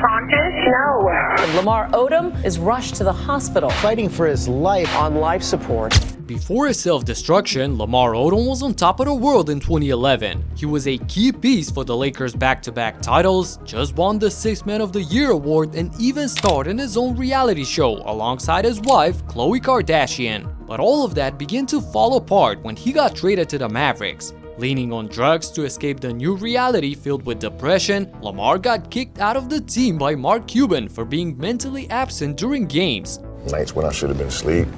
Pronto? No. Lamar Odom is rushed to the hospital, fighting for his life on life support. Before his self-destruction, Lamar Odom was on top of the world in 2011. He was a key piece for the Lakers' back-to-back titles, just won the 6th Man of the Year award, and even starred in his own reality show alongside his wife, Khloe Kardashian. But all of that began to fall apart when he got traded to the Mavericks. Leaning on drugs to escape the new reality filled with depression, Lamar got kicked out of the team by Mark Cuban for being mentally absent during games. Nights when I should have been asleep,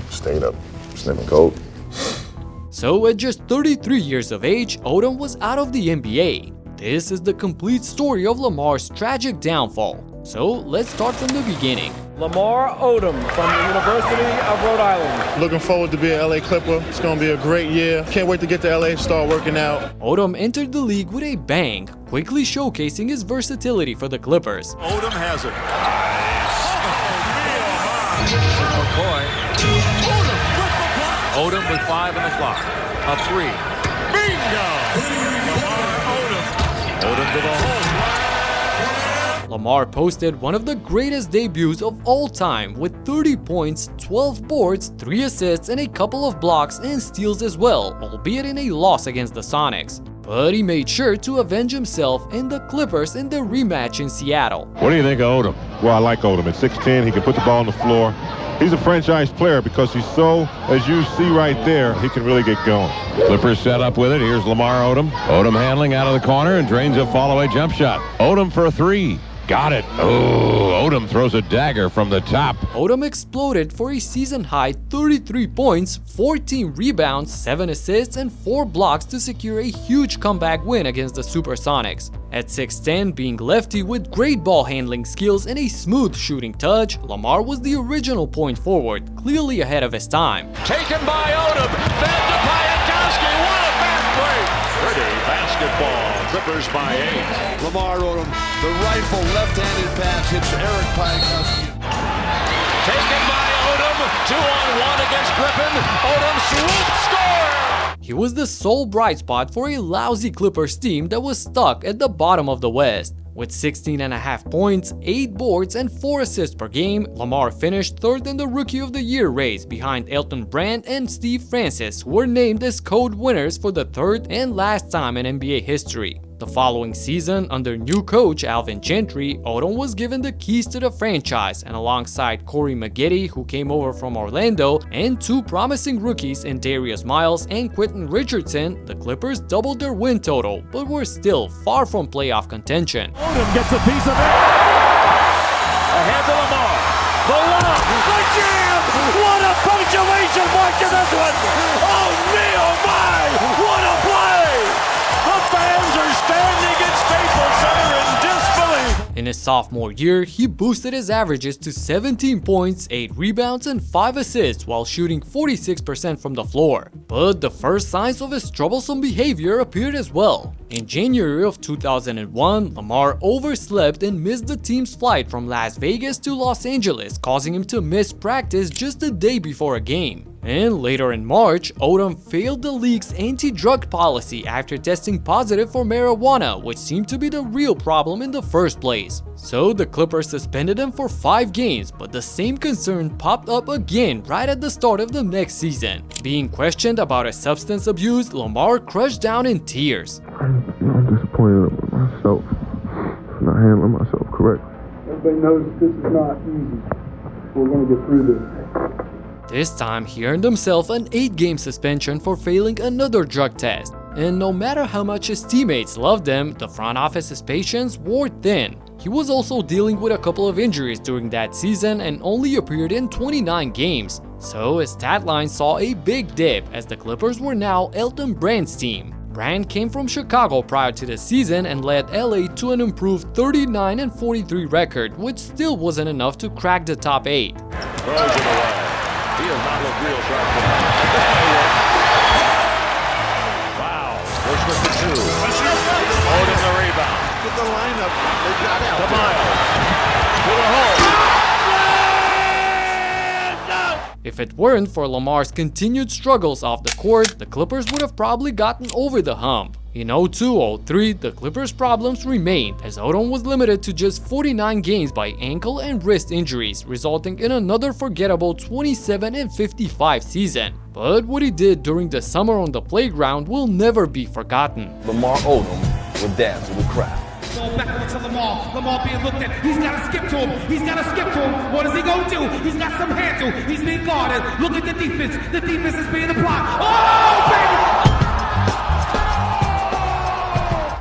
stayed up, sniffing coke. So at just 33 years of age, Odom was out of the NBA. This is the complete story of Lamar's tragic downfall. So let's start from the beginning. Lamar Odom from the University of Rhode Island. Looking forward to be an LA Clipper. It's going to be a great year. Can't wait to get to LA and start working out. Odom entered the league with a bang, quickly showcasing his versatility for the Clippers. Odom has it. Odom with 5 in the clock. A 3. Bingo! Odom to the hole. Lamar posted one of the greatest debuts of all time with 30 points, 12 boards, 3 assists, and a couple of blocks and steals as well, albeit in a loss against the Sonics. But he made sure to avenge himself and the Clippers in their rematch in Seattle. What do you think of Odom? Well, I like Odom. At 6'10", he can put the ball on the floor. He's a franchise player because he's so, as you see right there, he can really get going. Clippers set up with it. Here's Lamar Odom. Odom handling out of the corner and drains a fall-away jump shot. Odom for a 3. Got it. Oh, Odom throws a dagger from the top. Odom exploded for a season-high 33 points, 14 rebounds, 7 assists, and 4 blocks to secure a huge comeback win against the Supersonics. At 6'10", being lefty with great ball handling skills and a smooth shooting touch, Lamar was the original point forward, clearly ahead of his time. Taken by Odom. Fed to Piatkowski. What a fast break. Pretty basketball. Clippers by 8. Lamar Odom, the rifle left-handed pass hits Eric Piatkowski. Taken by Odom. 2-on-1 against Griffin. Odom swoop score. He was the sole bright spot for a lousy Clippers team that was stuck at the bottom of the West. With 16.5 points, 8 boards, and 4 assists per game, Lamar finished 3rd in the Rookie of the Year race behind Elton Brand and Steve Francis, who were named as code winners for the 3rd and last time in NBA history. The following season, under new coach Alvin Gentry, Odom was given the keys to the franchise, and alongside Corey Maggette, who came over from Orlando, and 2 promising rookies in Darius Miles and Quentin Richardson, the Clippers doubled their win total, but were still far from playoff contention. Odom gets a piece of it. Ahead to Lamar. The lob. The jam. What a punctuation mark to this one. Oh me, oh my. What a play. The fans are standing at Staples Center in disbelief. In his sophomore year, he boosted his averages to 17 points, 8 rebounds, and 5 assists while shooting 46% from the floor. But the first signs of his troublesome behavior appeared as well. In January of 2001, Lamar overslept and missed the team's flight from Las Vegas to Los Angeles, causing him to miss practice just a day before a game. And later in March, Odom failed the league's anti-drug policy after testing positive for marijuana, which seemed to be the real problem in the first place. So the Clippers suspended him for 5 games, but the same concern popped up again right at the start of the next season. Being questioned about his substance abuse, Lamar crushed down in tears. I'm disappointed with myself for not handling myself correctly. Everybody knows this is not easy. We're going to get through this. This time, he earned himself an 8-game suspension for failing another drug test. And no matter how much his teammates loved him, the front office's patience wore thin. He was also dealing with a couple of injuries during that season and only appeared in 29 games. So his stat line saw a big dip as the Clippers were now Elton Brand's team. Brand came from Chicago prior to the season and led LA to an improved 39-43 record, which still wasn't enough to crack the top 8. Throws it away. He does not look real sharp tonight. Wow. Bush with the 2. Holding the rebound. With the lineup, they got out. To Miles. To the hole. If it weren't for Lamar's continued struggles off the court, the Clippers would have probably gotten over the hump. In 02-03, the Clippers' problems remained as Odom was limited to just 49 games by ankle and wrist injuries, resulting in another forgettable 27-55 season. But what he did during the summer on the playground will never be forgotten. Lamar Odom will dance with the crowd. Go back over to Lamar. Lamar being looked at. He's got to skip to him. He's got to skip to him. What is he going to do? He's got some handle. He's being guarded. Look at the defense. The defense is being applied. Oh, baby!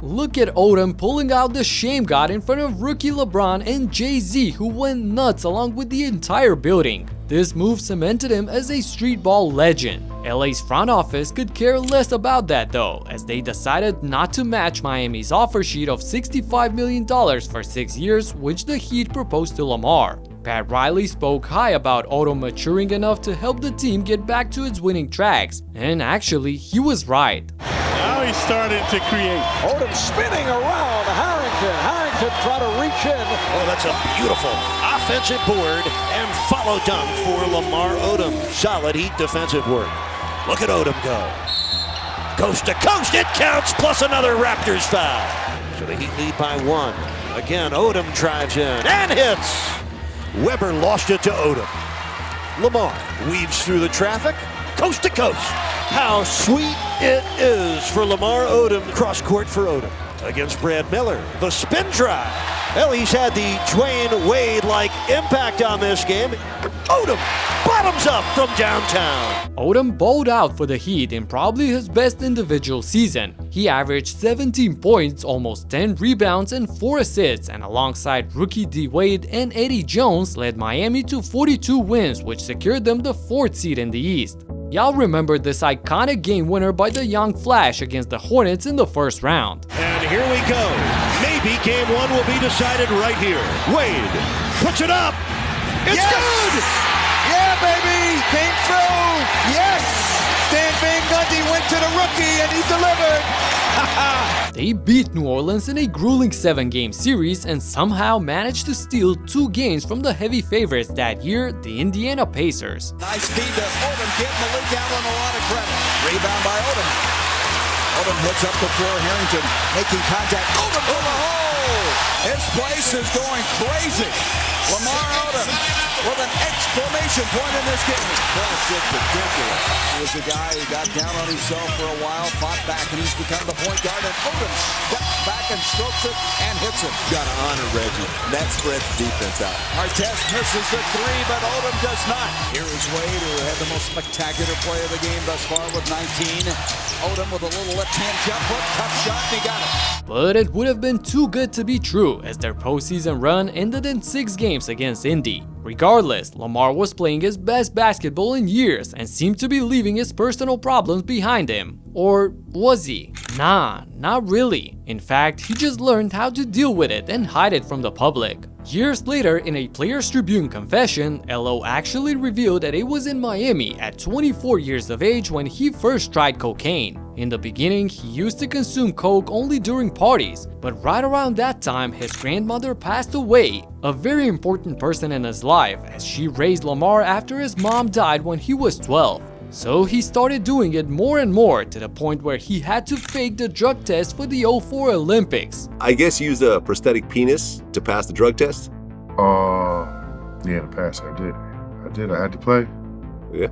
Look at Odom pulling out the shame god in front of rookie LeBron and Jay-Z, who went nuts along with the entire building. This move cemented him as a street ball legend. LA's front office could care less about that though, as they decided not to match Miami's offer sheet of $65 million for 6 years, which the Heat proposed to Lamar. Pat Riley spoke high about Odom maturing enough to help the team get back to its winning tracks, and actually, he was right. Now he's starting to create. Odom spinning around Harrington. Harrington trying to reach in. Oh, that's a beautiful offensive board and follow dunk for Lamar Odom. Solid Heat defensive work. Look at Odom go. Coast to coast, it counts, plus another Raptors foul. So the Heat lead by 1. Again, Odom drives in and hits. Weber lost it to Odom. Lamar weaves through the traffic, coast to coast. How sweet it is for Lamar Odom. Cross court for Odom against Brad Miller. The spin drive. Well, he's had the Dwayne Wade-like impact on this game. Odom bottoms up from downtown. Odom bowled out for the Heat in probably his best individual season. He averaged 17 points, almost 10 rebounds, and 4 assists, and alongside rookie D. Wade and Eddie Jones led Miami to 42 wins, which secured them the 4th seed in the East. Y'all remember this iconic game winner by the Young Flash against the Hornets in the first round. And here we go. Maybe game 1 will be decided right here. Wade puts it up. It's good! Yeah, baby! Came through! Yes! Stan Van Gundy went to the rookie and he delivered! They beat New Orleans in a grueling 7-game series and somehow managed to steal 2 games from the heavy favorites that year, the Indiana Pacers. Nice feed to Odom, getting Malik Allen a lot of credit. Rebound by Odom. Odom hits up the floor, Harrington making contact. Odom for the hole! His place is going crazy. Lamar Odom with an exclamation point in this game. That's just ridiculous. He was a guy who got down on himself for a while, fought back, and he's become the point guard. And Odom steps back and strokes it and hits it. Gotta honor Reggie. That spreads defense out. Artest misses the 3, but Odom does not. Here is Wade, who had the most spectacular play of the game thus far with 19. Odom with a little left-hand jump hook, tough shot, and he got it. But it would have been too good to be true, as their postseason run ended in 6 games against Indy. Regardless, Lamar was playing his best basketball in years and seemed to be leaving his personal problems behind him. Or was he? Nah, not really. In fact, he just learned how to deal with it and hide it from the public. Years later, in a Players Tribune confession, LO actually revealed that it was in Miami at 24 years of age when he first tried cocaine. In the beginning, he used to consume coke only during parties, but right around that time, his grandmother passed away, a very important person in his life, as she raised Lamar after his mom died when he was 12. So he started doing it more and more, to the point where he had to fake the drug test for the 04 Olympics. I guess you used a prosthetic penis to pass the drug test? Yeah, the pass I did. I had to play. Yeah.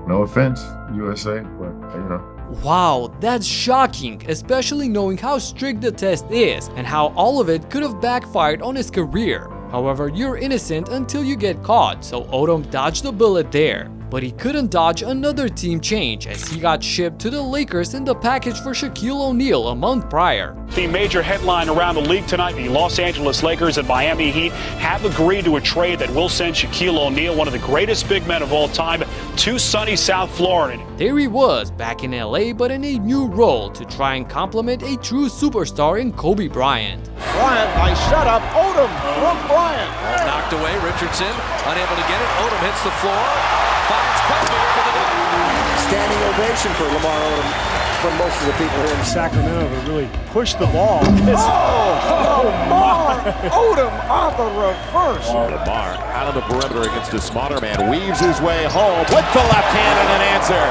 No offense, USA, but you know. Wow, that's shocking, especially knowing how strict the test is and how all of it could have backfired on his career. However, you're innocent until you get caught, so Odom dodged a bullet there. But he couldn't dodge another team change, as he got shipped to the Lakers in the package for Shaquille O'Neal a month prior. The major headline around the league tonight, the Los Angeles Lakers and Miami Heat have agreed to a trade that will send Shaquille O'Neal, one of the greatest big men of all time, to sunny South Florida. There he was, back in LA, but in a new role to try and complement a true superstar in Kobe Bryant. Bryant, nice setup. Odom from Bryant. Knocked away, Richardson unable to get it. Odom hits the floor. Finds Kobe for the dunk. Standing ovation for Lamar Odom from most of the people here in Sacramento to really push the ball. Lamar Odom on the reverse. Lamar out of the perimeter against a smaller man, weaves his way home with the left hand and an answer.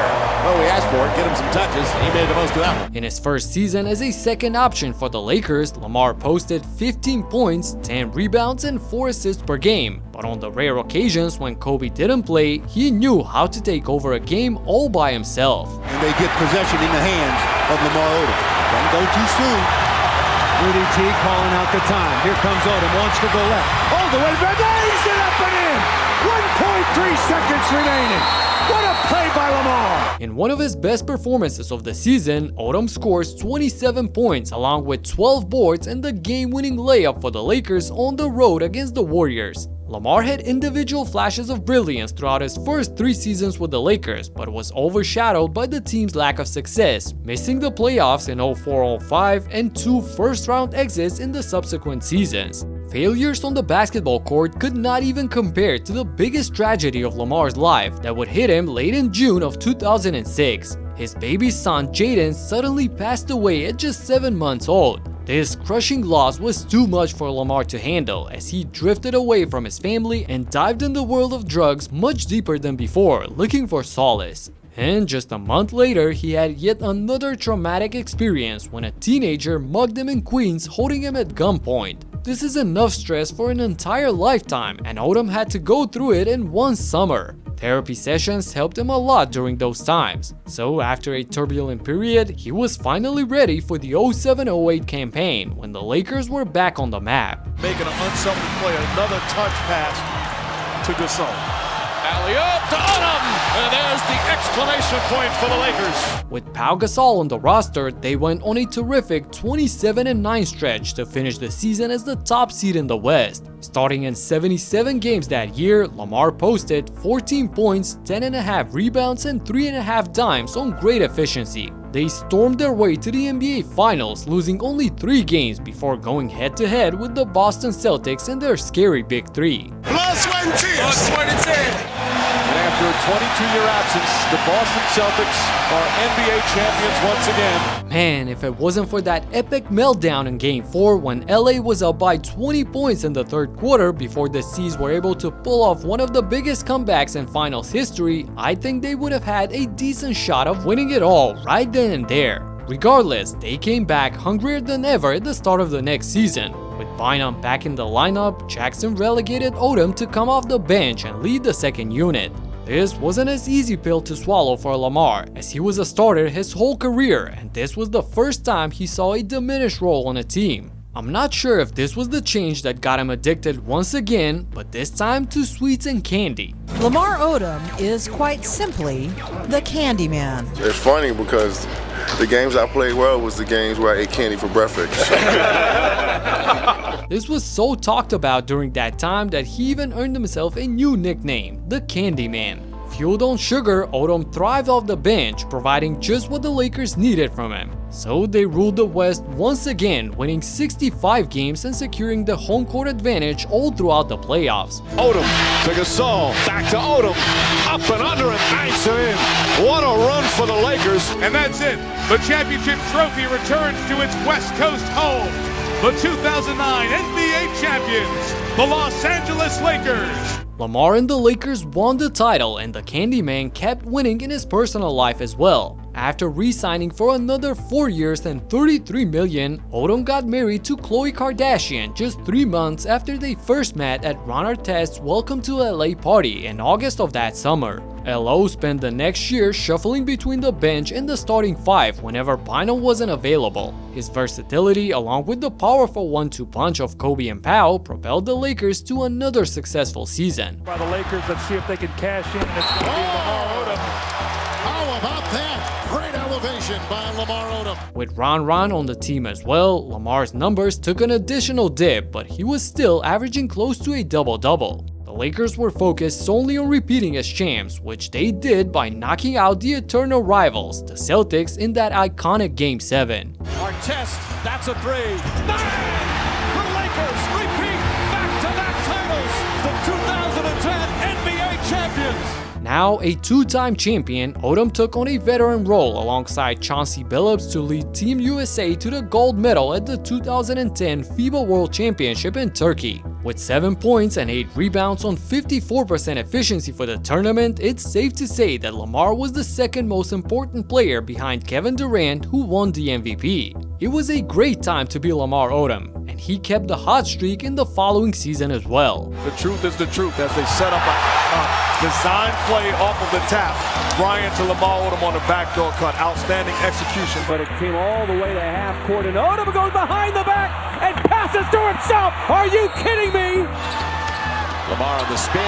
Well, we asked for it, get him some touches. He made the most of that one. In his first season as a second option for the Lakers, Lamar posted 15 points, 10 rebounds, and 4 assists per game. But on the rare occasions when Kobe didn't play, he knew how to take over a game all by himself. And they get possession in the hands of Lamar Odom. Don't go too soon. Rudy T calling out the time. Here comes Odom, wants to go left. All the way back, lays it up and in! 1.3 seconds remaining. What a play by Lamar! In one of his best performances of the season, Odom scores 27 points along with 12 boards and the game-winning layup for the Lakers on the road against the Warriors. Lamar had individual flashes of brilliance throughout his first 3 seasons with the Lakers, but was overshadowed by the team's lack of success, missing the playoffs in 04-05 and 2 first-round exits in the subsequent seasons. Failures on the basketball court could not even compare to the biggest tragedy of Lamar's life that would hit him late in June of 2006. His baby son Jaden suddenly passed away at just 7 months old. This crushing loss was too much for Lamar to handle as he drifted away from his family and dived in the world of drugs much deeper than before, looking for solace. And just a month later, he had yet another traumatic experience when a teenager mugged him in Queens, holding him at gunpoint. This is enough stress for an entire lifetime, and Odom had to go through it in one summer. Therapy sessions helped him a lot during those times. So after a turbulent period, he was finally ready for the 07-08 campaign when the Lakers were back on the map. Making an unselfish play, another touch pass to Gasol. Alley-oop to Odom, and there's the exclamation point for the Lakers. With Pau Gasol on the roster, they went on a terrific 27-9 stretch to finish the season as the top seed in the West. Starting in 77 games that year, Lamar posted 14 points, 10.5 rebounds, and 3.5 dimes on great efficiency. They stormed their way to the NBA Finals, losing only 3 games before going head-to-head with the Boston Celtics in their scary Big Three. Plus 20. And after a 22-year absence, the Boston Celtics are NBA champions once again. Man, if it wasn't for that epic meltdown in Game 4 when LA was up by 20 points in the third quarter before the C's were able to pull off one of the biggest comebacks in finals history, I think they would have had a decent shot of winning it all right then and there. Regardless, they came back hungrier than ever at the start of the next season. With Bynum back in the lineup, Jackson relegated Odom to come off the bench and lead the second unit. This wasn't an easy pill to swallow for Lamar, as he was a starter his whole career, and this was the first time he saw a diminished role on a team. I'm not sure if this was the change that got him addicted once again, but this time to sweets and candy. Lamar Odom is quite simply the candy man. It's funny because the games I played well was the games where I ate candy for breakfast. This was so talked about during that time that he even earned himself a new nickname, the Candy Man. Fueled on sugar, Odom thrived off the bench, providing just what the Lakers needed from him. So they ruled the West once again, winning 65 games and securing the home court advantage all throughout the playoffs. Odom to Gasol, back to Odom, up and under and banks it in. What a run for the Lakers. And that's it. The championship trophy returns to its West Coast home. The 2009 NBA champions, the Los Angeles Lakers. Lamar and the Lakers won the title, and the Candyman kept winning in his personal life as well. After re-signing for another 4 years and $33 million, Odom got married to Khloe Kardashian just 3 months after they first met at Ron Artest's Welcome to LA party in August of that summer. LO spent the next year shuffling between the bench and the starting 5 whenever Bynum wasn't available. His versatility, along with the powerful 1-2 punch of Kobe and Pau, propelled the Lakers to another successful season. By the Lakers, let's see if they can cash in. It's going to be Lamar Odom. How about that? Great elevation by Lamar Odom. With Ron on the team as well, Lamar's numbers took an additional dip, but he was still averaging close to a double-double. The Lakers were focused solely on repeating as champs, which they did by knocking out the eternal rivals, the Celtics, in that iconic Game 7. Artest, that's a 3. Bang! The Lakers repeat back-to-back titles, the 2010 NBA champions. Now a two-time champion, Odom took on a veteran role alongside Chauncey Billups to lead Team USA to the gold medal at the 2010 FIBA World Championship in Turkey. With 7 points and 8 rebounds on 54% efficiency for the tournament, it's safe to say that Lamar was the second most important player behind Kevin Durant, who won the MVP. It was a great time to be Lamar Odom, and he kept the hot streak in the following season as well. The truth is the truth as they set up a design play off of the tap. Bryant to Lamar Odom on the backdoor cut. Outstanding execution. But it came all the way to half court, and Odom goes behind the back and passes to himself. Are you kidding me? Lamar on the spin,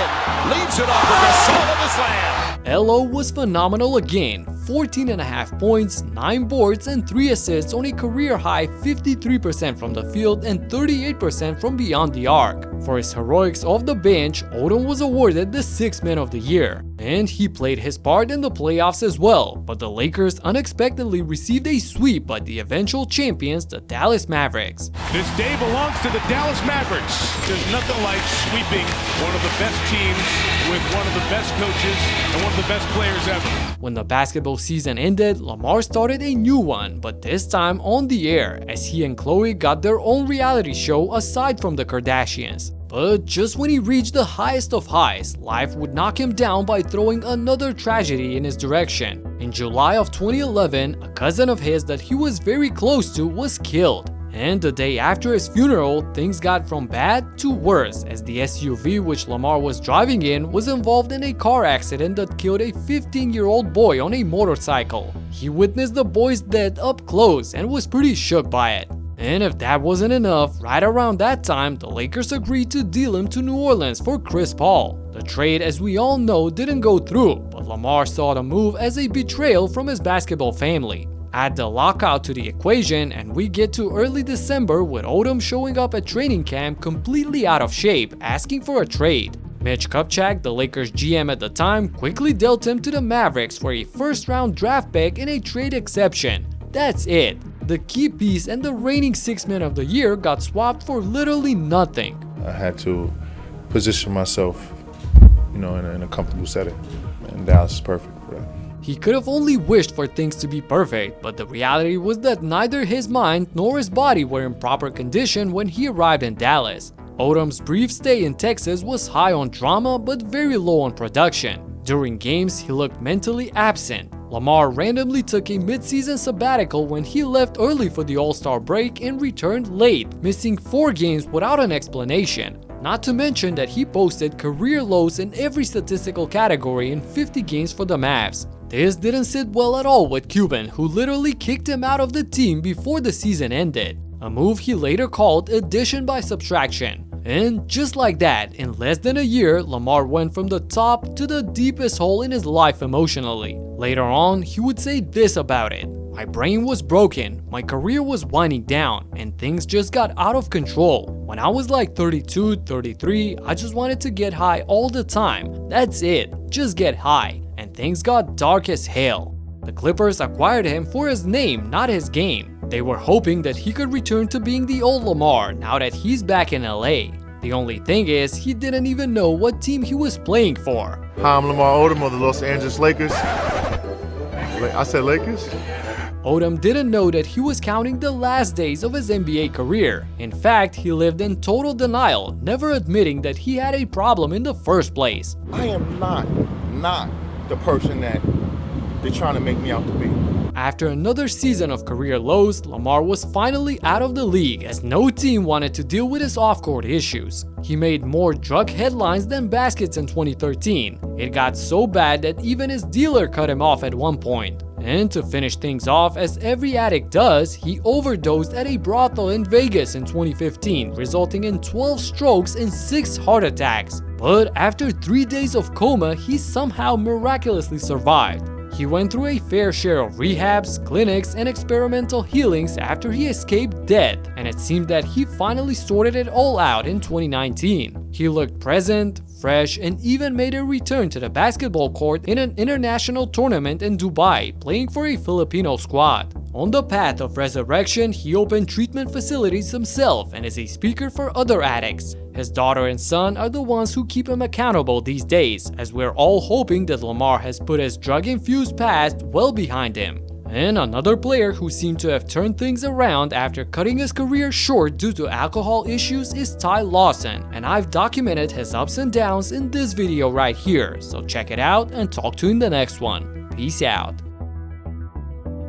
leaves it off with the soul of the slam. LO was phenomenal again, 14.5 points, 9 boards, and 3 assists on a career-high 53% from the field and 38% from beyond the arc. For his heroics off the bench, Odom was awarded the 6th Man of the Year. And he played his part in the playoffs as well, but the Lakers unexpectedly received a sweep by the eventual champions, the Dallas Mavericks. This day belongs to the Dallas Mavericks. There's nothing like sweeping one of the best teams with one of the best coaches and one of the best players ever. When the basketball season ended, Lamar started a new one, but this time on the air, as he and Khloe got their own reality show aside from the Kardashians. But just when he reached the highest of highs, life would knock him down by throwing another tragedy in his direction. In July of 2011, a cousin of his that he was very close to was killed. And the day after his funeral, things got from bad to worse as the SUV which Lamar was driving in was involved in a car accident that killed a 15-year-old boy on a motorcycle. He witnessed the boy's death up close and was pretty shook by it. And if that wasn't enough, right around that time, the Lakers agreed to deal him to New Orleans for Chris Paul. The trade, as we all know, didn't go through, but Lamar saw the move as a betrayal from his basketball family. Add the lockout to the equation and we get to early December with Odom showing up at training camp completely out of shape, asking for a trade. Mitch Kupchak, the Lakers GM at the time, quickly dealt him to the Mavericks for a first-round draft pick in a trade exception. That's it. The key piece and the reigning 6th Man of the Year got swapped for literally nothing. I had to position myself, in a comfortable setting, and Dallas is perfect for that. He could have only wished for things to be perfect, but the reality was that neither his mind nor his body were in proper condition when he arrived in Dallas. Odom's brief stay in Texas was high on drama but very low on production. During games, he looked mentally absent. Lamar randomly took a mid-season sabbatical when he left early for the All-Star break and returned late, missing 4 games without an explanation. Not to mention that he posted career lows in every statistical category in 50 games for the Mavs. This didn't sit well at all with Cuban, who literally kicked him out of the team before the season ended, a move he later called addition by subtraction. And just like that, in less than a year, Lamar went from the top to the deepest hole in his life emotionally. Later on, he would say this about it: "My brain was broken, my career was winding down, and things just got out of control. When I was like 32, 33, I just wanted to get high all the time. That's it, just get high. And things got dark as hell." The Clippers acquired him for his name, not his game. They were hoping that he could return to being the old Lamar now that he's back in LA. The only thing is, he didn't even know what team he was playing for. Hi, I'm Lamar Odom of the Los Angeles Lakers. I said Lakers? Odom didn't know that he was counting the last days of his NBA career. In fact, he lived in total denial, never admitting that he had a problem in the first place. I am not the person that they're trying to make me out to be. After another season of career lows, Lamar was finally out of the league as no team wanted to deal with his off-court issues. He made more drug headlines than baskets in 2013. It got so bad that even his dealer cut him off at one point. And to finish things off, as every addict does, he overdosed at a brothel in Vegas in 2015, resulting in 12 strokes and 6 heart attacks. But after 3 days of coma, he somehow miraculously survived. He went through a fair share of rehabs, clinics, and experimental healings after he escaped death, and it seemed that he finally sorted it all out in 2019. He looked present, fresh and even made a return to the basketball court in an international tournament in Dubai, playing for a Filipino squad. On the path of resurrection, he opened treatment facilities himself and is a speaker for other addicts. His daughter and son are the ones who keep him accountable these days, as we're all hoping that Lamar has put his drug-infused past well behind him. And another player who seemed to have turned things around after cutting his career short due to alcohol issues is Ty Lawson, and I've documented his ups and downs in this video right here, so check it out and talk to you in the next one. Peace out.